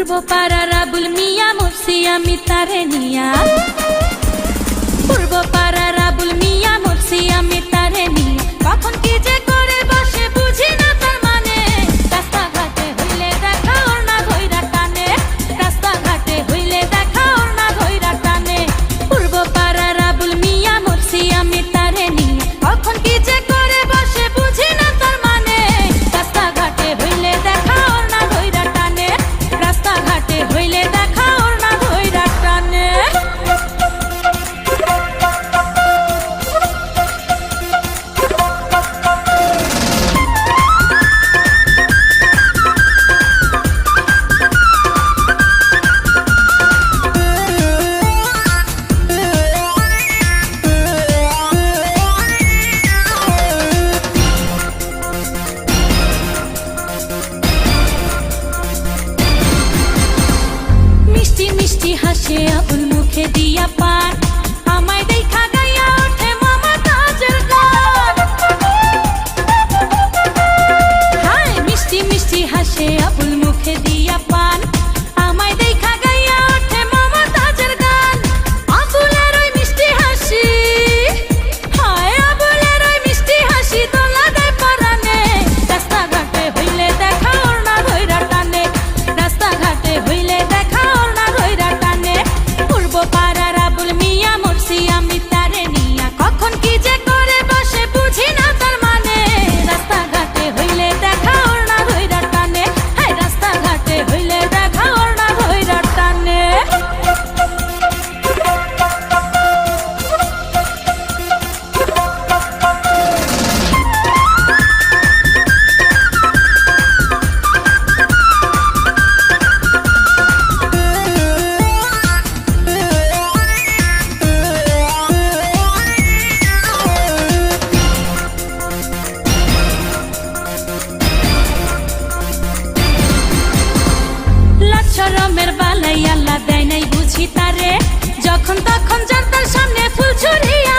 পূর্ব পাড়ার আবুল মিয়া মরছি আমি তারে নিয়া, পূর্ব পাড়ার আবুল মিয়া মরছি আমি তারে নিয়া। কখন কি যে করে বসে বুঝি না তার মানে, রাস্তাঘাটে হইলে দেখা ওর না ধইরা টানে, রাস্তাঘাটে হইলে দেখা ওর না ধইরা টানে। পূর্ব পাড়ার আবুল মিয়া মরছি আমি তারে নিয়া। কখন কি যে করে বসে বুঝি না তার মানে, রাস্তাঘাটে হইলে দেখা ওর না ধইরা টানে, রাস্তাঘাটে হইলে দেখা ওর না ধইরা টানে। মিষ্টি মিষ্টি হাসে আবুল মুখে দিয়া পান, আমায় দেখা গাইয়া ওঠে মমতাজের গান। হায় মিষ্টি মিষ্টি হাসে আবুল মুখে দিয়া পান, আমায় দেখা গাইয়া ওঠে মমতাজের গান। আবুলের ওই মিষ্টি হাসি, হায় আবুলের ওই মিষ্টি হাসি দোলা দেয় পরানে, রাস্তাঘাটে হইলে দেখা ওর না ধইরা টানে, রাস্তাঘাটে হইলে দেখা ওর না ধইরা টানে। পূর্ব পাড়ার আবুল মিয়া মরছি আমি তারে নিয়া। কখন কি যে করে বসে বুঝি না তার মানে, রাস্তাঘাটে হইলে দেখা ওর না ধইরা টানে, হায় রাস্তাঘাটে হইলে দেখা ওর না ধইরা টানে। লাচ্ছরমের বালাই আল্লাহ দেয় নাই বুঝি তারে, যখন তখন যার তার সামনে ফুল ছুড়িয়া